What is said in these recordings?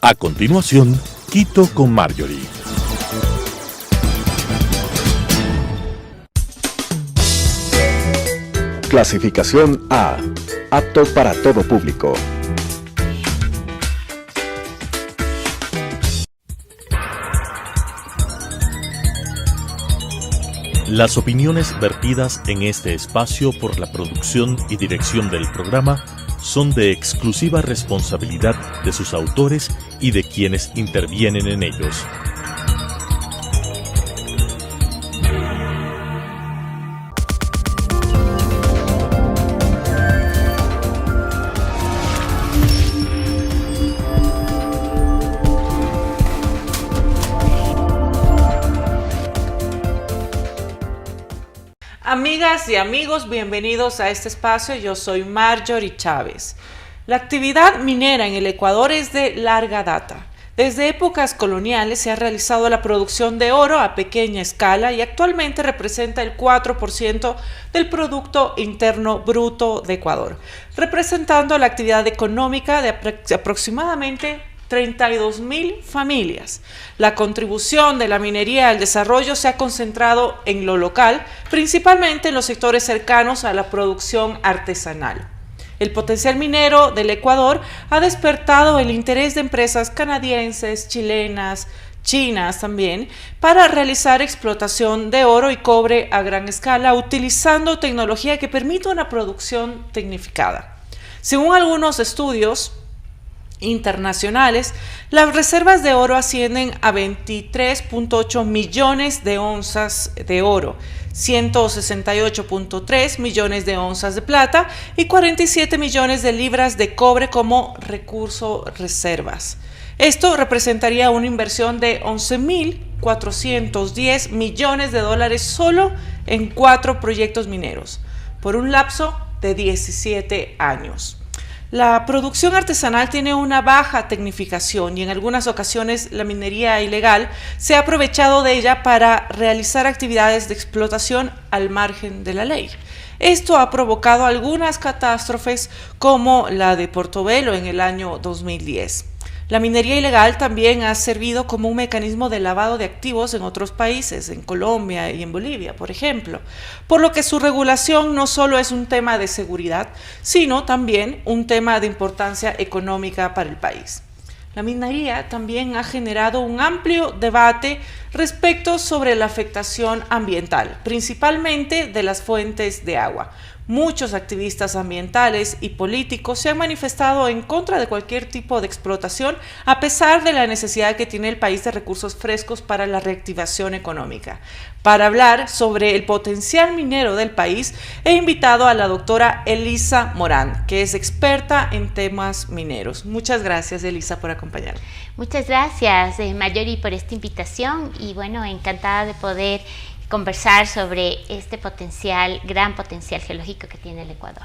A continuación, Quito con Marjorie. Clasificación A. Apto para todo público. Las opiniones vertidas en este espacio por la producción y dirección del programa son de exclusiva responsabilidad de sus autores y de quienes intervienen en ellos. Amigas y amigos, bienvenidos a este espacio. Yo soy Marjorie Chávez. La actividad minera en el Ecuador es de larga data. Desde épocas coloniales se ha realizado la producción de oro a pequeña escala y actualmente representa el 4% del Producto Interno Bruto de Ecuador, representando la actividad económica de aproximadamente 32.000 familias. La contribución de la minería al desarrollo se ha concentrado en lo local, principalmente en los sectores cercanos a la producción artesanal. El potencial minero del Ecuador ha despertado el interés de empresas canadienses, chilenas, chinas también, para realizar explotación de oro y cobre a gran escala, utilizando tecnología que permite una producción tecnificada. Según algunos estudios internacionales, las reservas de oro ascienden a 23.8 millones de onzas de oro, 168.3 millones de onzas de plata y 47 millones de libras de cobre como recurso reservas. Esto representaría una inversión de 11.410 millones de dólares solo en 4 proyectos mineros, por un lapso de 17 años. La producción artesanal tiene una baja tecnificación y en algunas ocasiones la minería ilegal se ha aprovechado de ella para realizar actividades de explotación al margen de la ley. Esto ha provocado algunas catástrofes como la de Portobelo en el año 2010. La minería ilegal también ha servido como un mecanismo de lavado de activos en otros países, en Colombia y en Bolivia, por ejemplo, por lo que su regulación no solo es un tema de seguridad, sino también un tema de importancia económica para el país. La minería también ha generado un amplio debate respecto sobre la afectación ambiental, principalmente de las fuentes de agua. Muchos activistas ambientales y políticos se han manifestado en contra de cualquier tipo de explotación, a pesar de la necesidad que tiene el país de recursos frescos para la reactivación económica. Para hablar sobre el potencial minero del país, he invitado a la doctora Elisa Morán, que es experta en temas mineros. Muchas gracias, Elisa, por acompañarme. Muchas gracias, Marjorie, por esta invitación y bueno, encantada de poder conversar sobre este gran potencial geológico que tiene el Ecuador.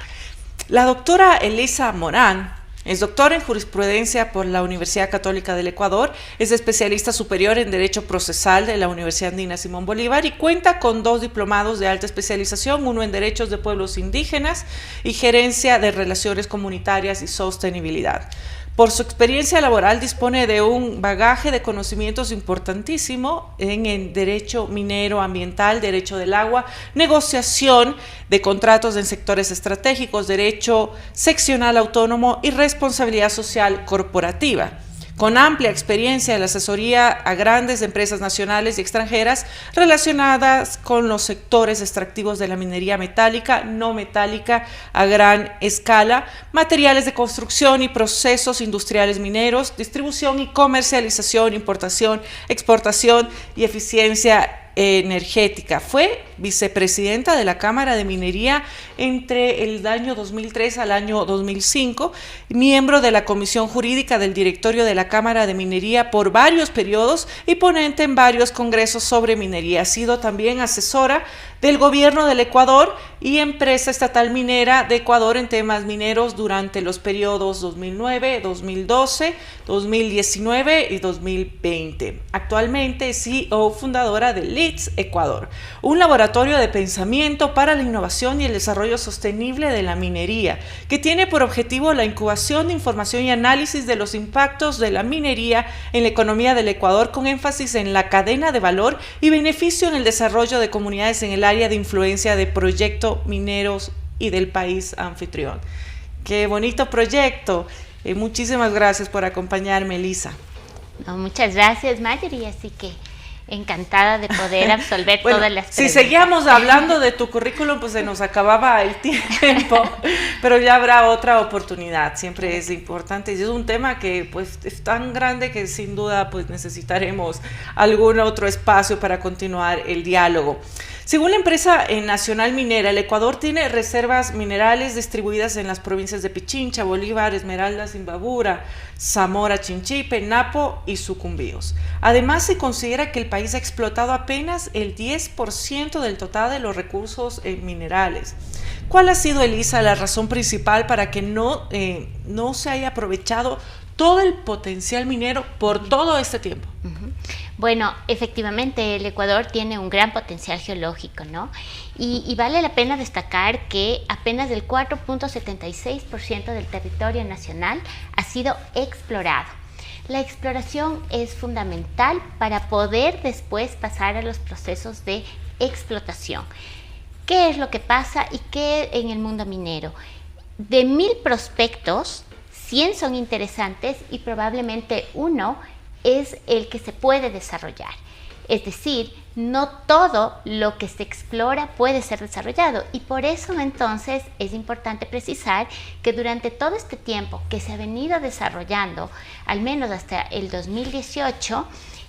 La doctora Elisa Morán es doctora en jurisprudencia por la Universidad Católica del Ecuador, es especialista superior en Derecho Procesal de la Universidad Andina Simón Bolívar y cuenta con 2 diplomados de alta especialización, uno en Derechos de Pueblos Indígenas y Gerencia de Relaciones Comunitarias y Sostenibilidad. Por su experiencia laboral dispone de un bagaje de conocimientos importantísimo en el derecho minero, ambiental, derecho del agua, negociación de contratos en sectores estratégicos, derecho seccional autónomo y responsabilidad social corporativa. Con amplia experiencia en la asesoría a grandes empresas nacionales y extranjeras relacionadas con los sectores extractivos de la minería metálica, no metálica a gran escala, materiales de construcción y procesos industriales mineros, distribución y comercialización, importación, exportación y eficiencia energética. Fue vicepresidenta de la Cámara de Minería entre el año 2003 al año 2005, miembro de la Comisión Jurídica del Directorio de la Cámara de Minería por varios periodos y ponente en varios congresos sobre minería. Ha sido también asesora del Gobierno del Ecuador y Empresa Estatal Minera de Ecuador en temas mineros durante los periodos 2009, 2012, 2019 y 2020. Actualmente es CEO fundadora del LITS Ecuador, un laboratorio de pensamiento para la innovación y el desarrollo sostenible de la minería, que tiene por objetivo la incubación de información y análisis de los impactos de la minería en la economía del Ecuador, con énfasis en la cadena de valor y beneficio en el desarrollo de comunidades en el área de influencia de proyectos mineros y del país anfitrión. ¡Qué bonito proyecto! Muchísimas gracias por acompañarme, Elisa. No, muchas gracias, Marjorie, así que encantada de poder absolver bueno, todas las preguntas. Si seguíamos hablando de tu currículum, pues se nos acababa el tiempo, pero ya habrá otra oportunidad. Siempre es importante y es un tema que pues es tan grande que sin duda pues necesitaremos algún otro espacio para continuar el diálogo. Según la empresa nacional minera, el Ecuador tiene reservas minerales distribuidas en las provincias de Pichincha, Bolívar, Esmeraldas, Imbabura, Zamora, Chinchipe, Napo y Sucumbíos. Además, se considera que el país ha explotado apenas el 10% del total de los recursos minerales. ¿Cuál ha sido, Elisa, la razón principal para que no se haya aprovechado todo el potencial minero por todo este tiempo? Bueno, efectivamente el Ecuador tiene un gran potencial geológico, ¿no? Y vale la pena destacar que apenas el 4.76% del territorio nacional ha sido explorado. La exploración es fundamental para poder después pasar a los procesos de explotación. ¿Qué es lo que pasa y qué en el mundo minero? De 1000 prospectos, 100 son interesantes y probablemente uno es el que se puede desarrollar. Es decir, no todo lo que se explora puede ser desarrollado y por eso entonces es importante precisar que durante todo este tiempo que se ha venido desarrollando, al menos hasta el 2018,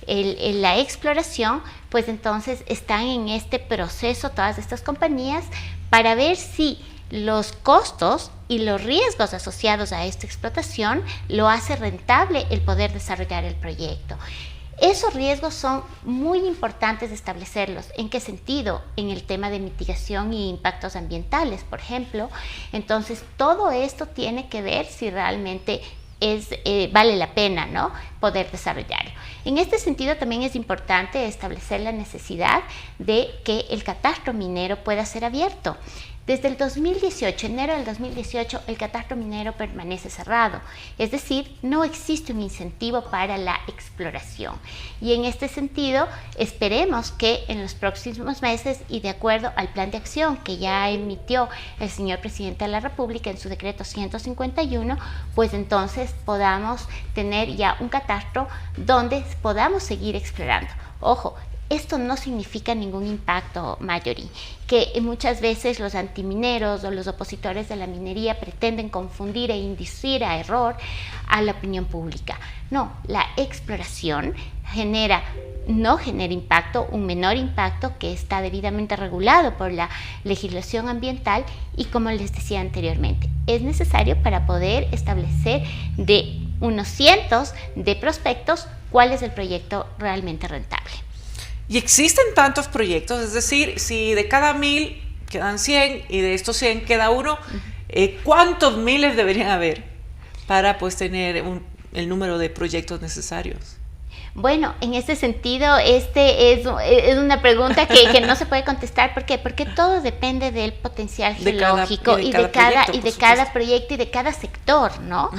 la exploración, pues entonces están en este proceso todas estas compañías para ver si los costos y los riesgos asociados a esta explotación lo hace rentable el poder desarrollar el proyecto. Esos riesgos son muy importantes de establecerlos. ¿En qué sentido? En el tema de mitigación y impactos ambientales, por ejemplo. Entonces, todo esto tiene que ver si realmente vale la pena, ¿no?, poder desarrollarlo. En este sentido, también es importante establecer la necesidad de que el catastro minero pueda ser abierto. Desde el 2018, enero del 2018, el catastro minero permanece cerrado, es decir, no existe un incentivo para la exploración. Y en este sentido, esperemos que en los próximos meses y de acuerdo al plan de acción que ya emitió el señor presidente de la República en su decreto 151, pues entonces podamos tener ya un catastro donde podamos seguir explorando. Ojo, esto no significa ningún impacto, Marjorie, que muchas veces los antimineros o los opositores de la minería pretenden confundir e inducir a error a la opinión pública. No, la exploración no genera impacto, un menor impacto que está debidamente regulado por la legislación ambiental y, como les decía anteriormente, es necesario para poder establecer de unos cientos de prospectos cuál es el proyecto realmente rentable. Y existen tantos proyectos, es decir, si de cada 1000 quedan 100 y de estos 100 queda uno, ¿cuántos miles deberían haber para pues tener el número de proyectos necesarios? Bueno, en este sentido, es una pregunta que no se puede contestar. ¿Por qué? Porque todo depende del potencial geológico y de cada proyecto y de cada sector, ¿no?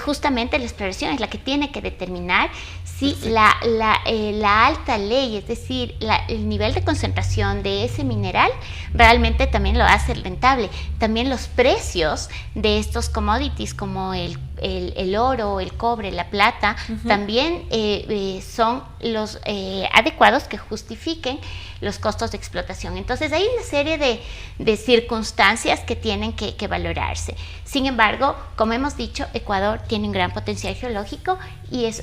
Justamente la exploración es la que tiene que determinar si la alta ley, es decir, el nivel de concentración de ese mineral realmente también lo hace rentable. También los precios de estos commodities como el oro, el cobre, la plata, también son los adecuados que justifiquen los costos de explotación. Entonces hay una serie de circunstancias que tienen que valorarse. Sin embargo, como hemos dicho, Ecuador tiene un gran potencial geológico y es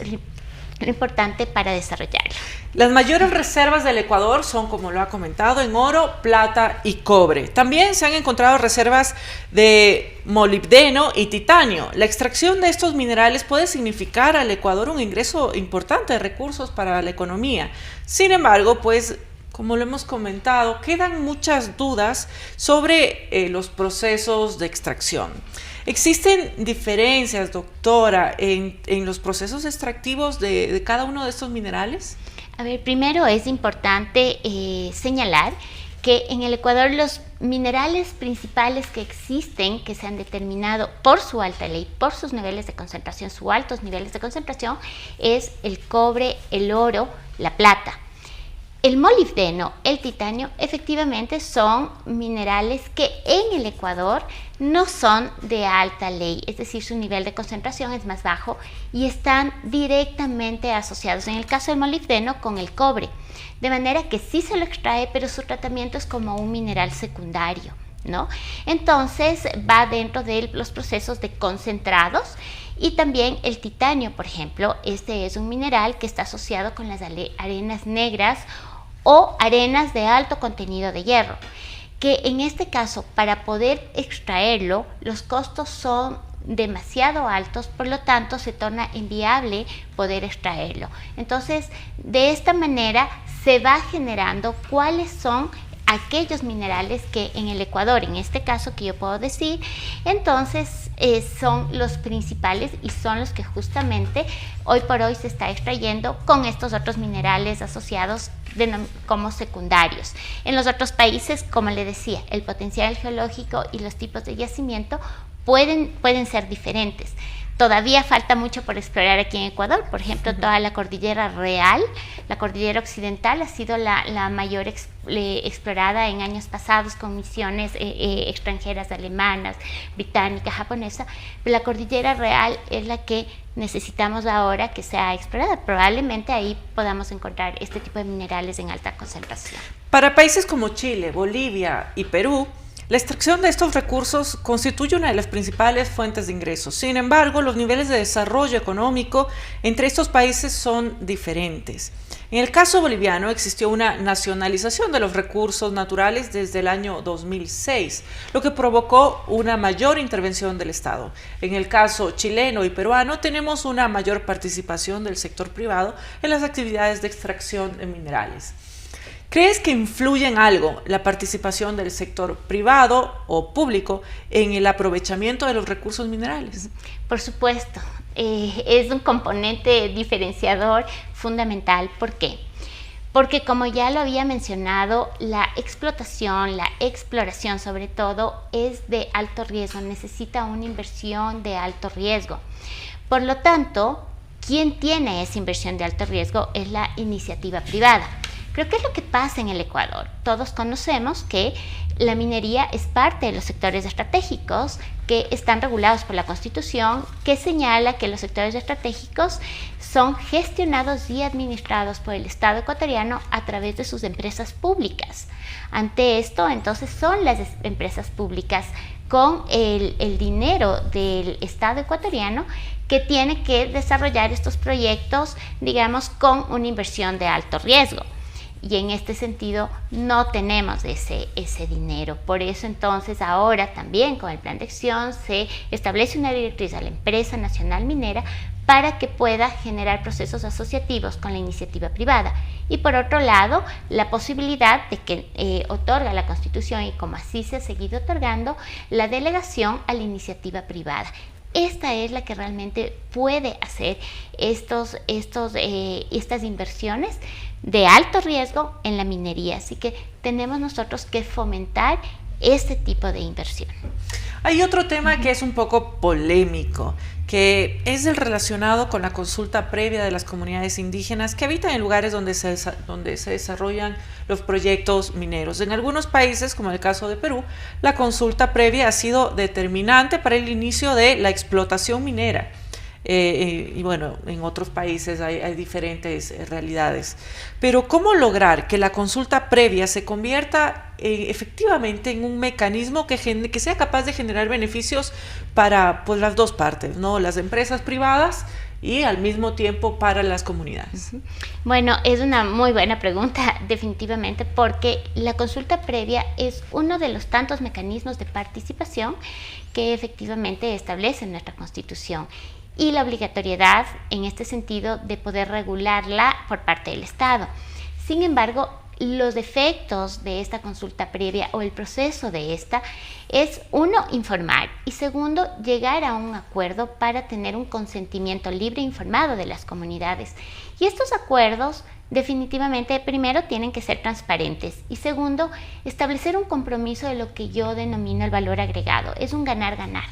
lo importante para desarrollarlo. Las mayores reservas del Ecuador son, como lo ha comentado, en oro, plata y cobre. También se han encontrado reservas de molibdeno y titanio. La extracción de estos minerales puede significar al Ecuador un ingreso importante de recursos para la economía. Sin embargo, pues, como lo hemos comentado, quedan muchas dudas sobre los procesos de extracción. ¿Existen diferencias, doctora, en los procesos extractivos de cada uno de estos minerales? A ver, primero es importante señalar que en el Ecuador los minerales principales que existen, que se han determinado por su alta ley, por sus niveles de concentración, sus altos niveles de concentración, es el cobre, el oro, la plata. El molibdeno, el titanio, efectivamente son minerales que en el Ecuador no son de alta ley, es decir, su nivel de concentración es más bajo y están directamente asociados, en el caso del molibdeno, con el cobre. De manera que sí se lo extrae, pero su tratamiento es como un mineral secundario, ¿no? Entonces va dentro de los procesos de concentrados. Y también el titanio, por ejemplo, este es un mineral que está asociado con las arenas negras o arenas de alto contenido de hierro, que en este caso, para poder extraerlo, los costos son demasiado altos, por lo tanto se torna inviable poder extraerlo. Entonces, de esta manera se va generando cuáles son aquellos minerales que en el Ecuador, en este caso que yo puedo decir, entonces son los principales y son los que justamente hoy por hoy se está extrayendo con estos otros minerales asociados como secundarios. En los otros países, como le decía, el potencial geológico y los tipos de yacimiento pueden ser diferentes. Todavía falta mucho por explorar aquí en Ecuador. Por ejemplo, toda la cordillera real, la cordillera occidental ha sido la mayor explorada en años pasados con misiones extranjeras, alemanas, británicas, japonesas. Pero la cordillera real es la que necesitamos ahora que sea explorada. Probablemente ahí podamos encontrar este tipo de minerales en alta concentración. Para países como Chile, Bolivia y Perú, la extracción de estos recursos constituye una de las principales fuentes de ingresos. Sin embargo, los niveles de desarrollo económico entre estos países son diferentes. En el caso boliviano existió una nacionalización de los recursos naturales desde el año 2006, lo que provocó una mayor intervención del Estado. En el caso chileno y peruano tenemos una mayor participación del sector privado en las actividades de extracción de minerales. ¿Crees que influye en algo la participación del sector privado o público en el aprovechamiento de los recursos minerales? Por supuesto, es un componente diferenciador fundamental. ¿Por qué? Porque como ya lo había mencionado, la explotación, la exploración sobre todo, es de alto riesgo, necesita una inversión de alto riesgo. Por lo tanto, quien tiene esa inversión de alto riesgo es la iniciativa privada. Creo que es lo que pasa en el Ecuador. Todos conocemos que la minería es parte de los sectores estratégicos que están regulados por la Constitución, que señala que los sectores estratégicos son gestionados y administrados por el Estado ecuatoriano a través de sus empresas públicas. Ante esto, entonces, son las empresas públicas con el dinero del Estado ecuatoriano que tiene que desarrollar estos proyectos, digamos, con una inversión de alto riesgo. Y en este sentido no tenemos ese dinero. Por eso entonces ahora también con el Plan de Acción se establece una directriz a la empresa nacional minera para que pueda generar procesos asociativos con la iniciativa privada. Y por otro lado, la posibilidad de que otorga la Constitución, y como así se ha seguido otorgando, la delegación a la iniciativa privada. Esta es la que realmente puede hacer estas inversiones de alto riesgo en la minería. Así que tenemos nosotros que fomentar este tipo de inversión. Hay otro tema que es un poco polémico, que es el relacionado con la consulta previa de las comunidades indígenas que habitan en lugares donde se desarrollan los proyectos mineros. En algunos países, como el caso de Perú, la consulta previa ha sido determinante para el inicio de la explotación minera. Y bueno, en otros países hay diferentes realidades. Pero ¿cómo lograr que la consulta previa se convierta efectivamente en un mecanismo que sea capaz de generar beneficios para pues, las dos partes, ¿no? Las empresas privadas y al mismo tiempo para las comunidades? Bueno, es una muy buena pregunta, definitivamente, porque la consulta previa es uno de los tantos mecanismos de participación que efectivamente establece nuestra Constitución, y la obligatoriedad en este sentido de poder regularla por parte del Estado. Sin embargo, los efectos de esta consulta previa o el proceso de esta es, uno, informar, y segundo, llegar a un acuerdo para tener un consentimiento libre e informado de las comunidades. Y estos acuerdos definitivamente, primero, tienen que ser transparentes y segundo, establecer un compromiso de lo que yo denomino el valor agregado. Es un ganar-ganar.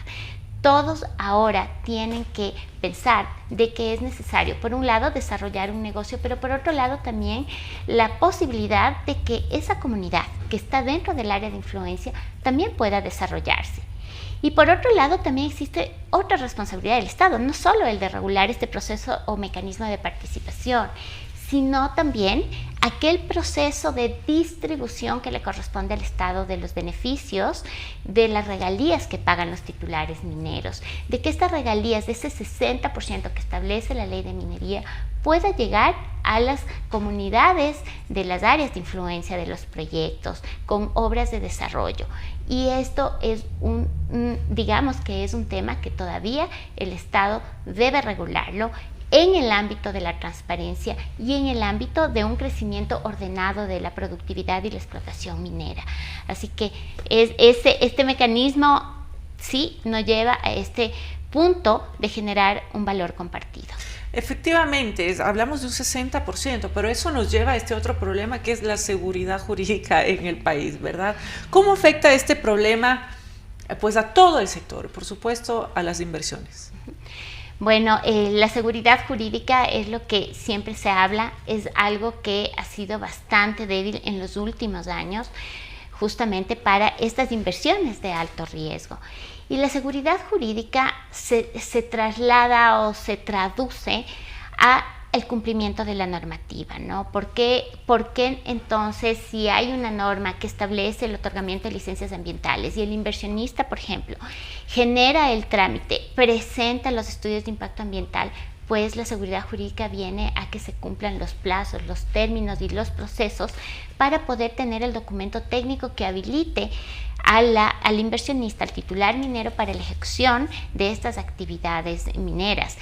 Todos ahora tienen que pensar de que es necesario, por un lado, desarrollar un negocio, pero por otro lado también la posibilidad de que esa comunidad que está dentro del área de influencia también pueda desarrollarse. Y por otro lado también existe otra responsabilidad del Estado, no solo el de regular este proceso o mecanismo de participación, sino también aquel proceso de distribución que le corresponde al Estado de los beneficios, de las regalías que pagan los titulares mineros, de que estas regalías, de ese 60% que establece la ley de minería, pueda llegar a las comunidades de las áreas de influencia de los proyectos, con obras de desarrollo. Y esto es digamos que es un tema que todavía el Estado debe regularlo en el ámbito de la transparencia y en el ámbito de un crecimiento ordenado de la productividad y la explotación minera. Así que este mecanismo sí nos lleva a este punto de generar un valor compartido. Efectivamente, hablamos de un 60%, pero eso nos lleva a este otro problema que es la seguridad jurídica en el país, ¿verdad? ¿Cómo afecta este problema pues a todo el sector, por supuesto a las inversiones? Bueno, la seguridad jurídica es lo que siempre se habla, es algo que ha sido bastante débil en los últimos años, justamente para estas inversiones de alto riesgo. Y la seguridad jurídica se traslada o se traduce a el cumplimiento de la normativa, ¿no? ¿Por qué entonces, si hay una norma que establece el otorgamiento de licencias ambientales y el inversionista, por ejemplo, genera el trámite, presenta los estudios de impacto ambiental, pues la seguridad jurídica viene a que se cumplan los plazos, los términos y los procesos para poder tener el documento técnico que habilite al inversionista, al titular minero, para la ejecución de estas actividades mineras.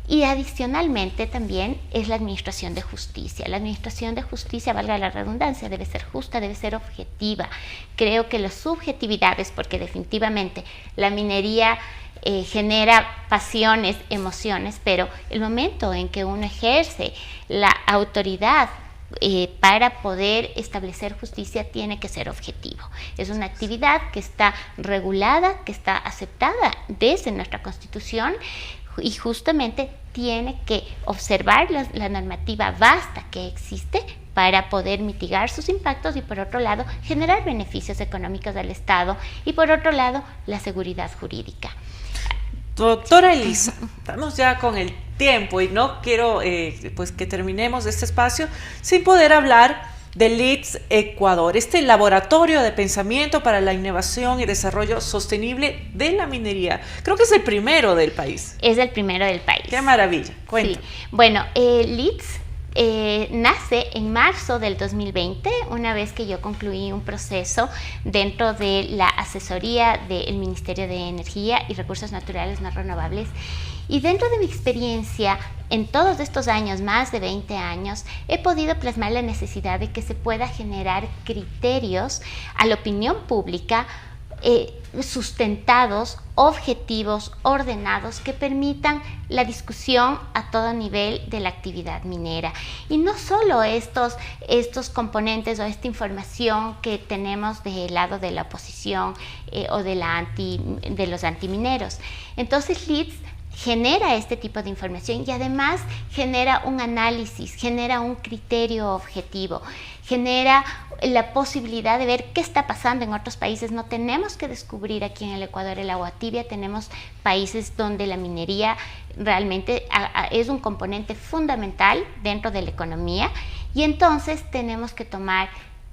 Y adicionalmente también es la administración de justicia. La administración de justicia, valga la redundancia, debe ser justa, debe ser objetiva. Creo que las subjetividades, porque definitivamente la minería genera pasiones, emociones, pero el momento en que uno ejerce la autoridad para poder establecer justicia tiene que ser objetivo. Es una actividad que está regulada, que está aceptada desde nuestra Constitución, y justamente tiene que observar la normativa vasta que existe para poder mitigar sus impactos y, por otro lado, generar beneficios económicos al Estado y, por otro lado, la seguridad jurídica. Doctora Elisa, estamos ya con el tiempo y no quiero pues que terminemos este espacio sin poder hablar de LEEDS Ecuador, este laboratorio de pensamiento para la innovación y desarrollo sostenible de la minería. Creo que es el primero del país. Es el primero del país. ¡Qué maravilla! Cuenta. Sí. Bueno, LEEDS nace en marzo del 2020, una vez que yo concluí un proceso dentro de la asesoría del Ministerio de Energía y Recursos Naturales No Renovables. Y dentro de mi experiencia, en todos estos años, más de 20 años, he podido plasmar la necesidad de que se pueda generar criterios a la opinión pública sustentados, objetivos, ordenados, que permitan la discusión a todo nivel de la actividad minera. Y no solo estos componentes o esta información que tenemos del lado de la oposición o de los antimineros. Entonces, LEEDS genera este tipo de información y además genera un análisis, genera un criterio objetivo, genera la posibilidad de ver qué está pasando en otros países. No tenemos que descubrir aquí en el Ecuador el agua tibia, tenemos países donde la minería realmente es un componente fundamental dentro de la economía, y entonces tenemos que tomar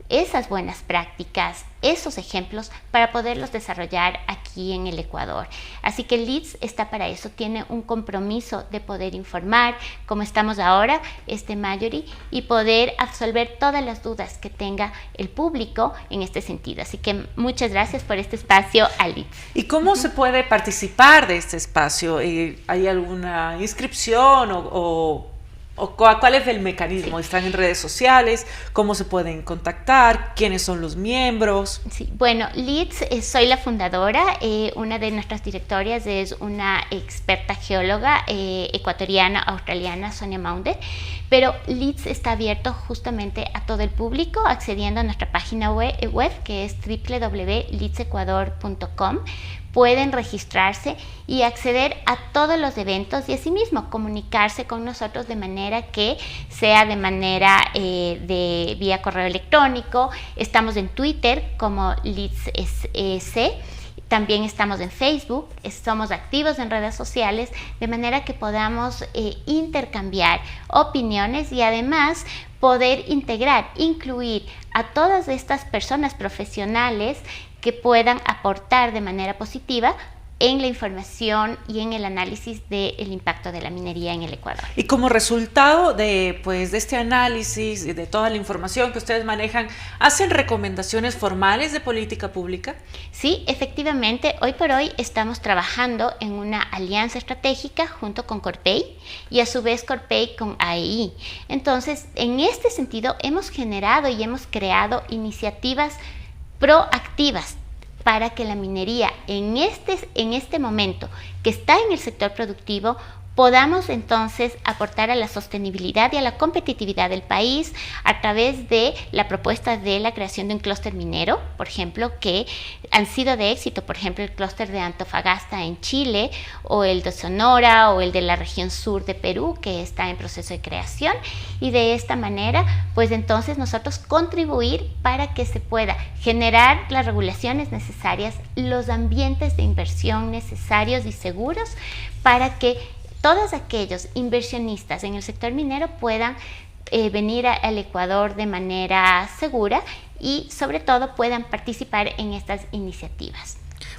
esas buenas prácticas, esos ejemplos, para poderlos desarrollar aquí en el Ecuador. Así que LEEDS está para eso, tiene un compromiso de poder informar, como estamos ahora, Marjorie, y poder absolver todas las dudas que tenga el público en este sentido. Así que muchas gracias por este espacio a LEEDS. ¿Y cómo se puede participar de este espacio? ¿Hay alguna inscripción o ¿O cuál es el mecanismo? Sí. ¿Están en redes sociales? ¿Cómo se pueden contactar? ¿Quiénes son los miembros? Sí, bueno, LEEDS, soy la fundadora. Una de nuestras directorias es una experta geóloga ecuatoriana, australiana, Sonia Maunder. Pero LEEDS está abierto justamente a todo el público, accediendo a nuestra página web que es www.leedsecuador.com. Pueden registrarse y acceder a todos los eventos y asimismo comunicarse con nosotros de manera que sea de manera de vía correo electrónico. Estamos en Twitter como LEEDS. También estamos en Facebook, somos activos en redes sociales, de manera que podamos intercambiar opiniones y además poder incluir a todas estas personas profesionales que puedan aportar de manera positiva en la información y en el análisis del impacto de la minería en el Ecuador. Y como resultado de este análisis y de toda la información que ustedes manejan, ¿hacen recomendaciones formales de política pública? Sí, efectivamente, hoy por hoy estamos trabajando en una alianza estratégica junto con Corpey y a su vez Corpey con AEI. Entonces, en este sentido, hemos generado y hemos creado iniciativas proactivas para que la minería en este momento que está en el sector productivo podamos entonces aportar a la sostenibilidad y a la competitividad del país a través de la propuesta de la creación de un clúster minero, por ejemplo, que han sido de éxito, por ejemplo, el clúster de Antofagasta en Chile, o el de Sonora, o el de la región sur de Perú, que está en proceso de creación, y de esta manera, pues entonces nosotros contribuir para que se pueda generar las regulaciones necesarias, los ambientes de inversión necesarios y seguros para que todos aquellos inversionistas en el sector minero puedan venir al Ecuador de manera segura y sobre todo puedan participar en estas iniciativas.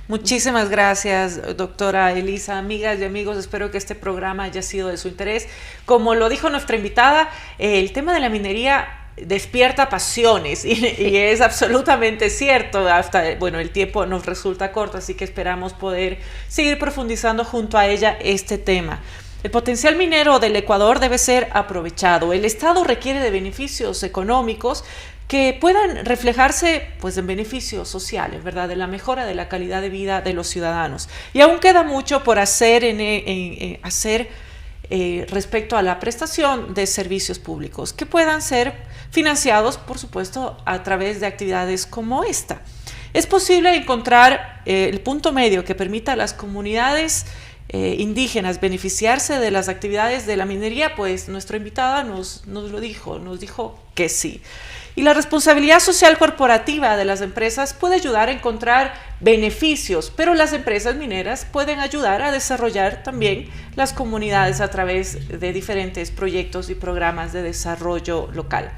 Muchísimas gracias, doctora Elisa. Amigas y amigos, espero que este programa haya sido de su interés. Como lo dijo nuestra invitada, el tema de la minería despierta pasiones y es absolutamente cierto. El tiempo nos resulta corto, así que esperamos poder seguir profundizando junto a ella este tema. El potencial minero del Ecuador debe ser aprovechado. El Estado requiere de beneficios económicos que puedan reflejarse en beneficios sociales, ¿verdad? De la mejora de la calidad de vida de los ciudadanos. Y aún queda mucho por hacer respecto a la prestación de servicios públicos que puedan ser financiados, por supuesto, a través de actividades como esta. Es posible encontrar el punto medio que permita a las comunidades indígenas beneficiarse de las actividades de la minería. Pues nuestra invitada nos dijo que sí. Y la responsabilidad social corporativa de las empresas puede ayudar a encontrar beneficios, pero las empresas mineras pueden ayudar a desarrollar también las comunidades a través de diferentes proyectos y programas de desarrollo local.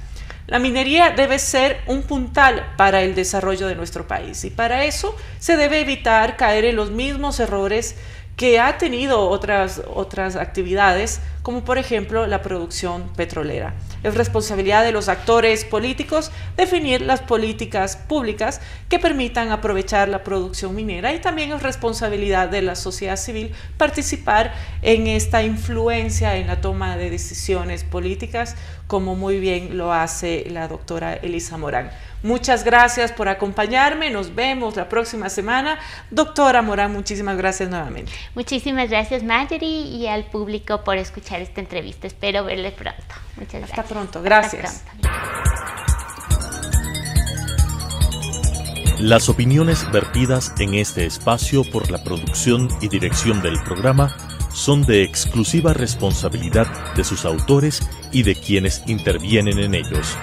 La minería debe ser un puntal para el desarrollo de nuestro país y para eso se debe evitar caer en los mismos errores que ha tenido otras actividades, como por ejemplo la producción petrolera. Es responsabilidad de los actores políticos definir las políticas públicas que permitan aprovechar la producción minera, y también es responsabilidad de la sociedad civil participar en esta influencia en la toma de decisiones políticas, como muy bien lo hace la doctora Elisa Morán. Muchas gracias por acompañarme, nos vemos la próxima semana. Doctora Morán, muchísimas gracias nuevamente. Muchísimas gracias, Marjorie, y al público por escuchar esta entrevista. Espero verle pronto. Muchas gracias. Hasta pronto, gracias. Hasta pronto. Las opiniones vertidas en este espacio por la producción y dirección del programa son de exclusiva responsabilidad de sus autores y de quienes intervienen en ellos.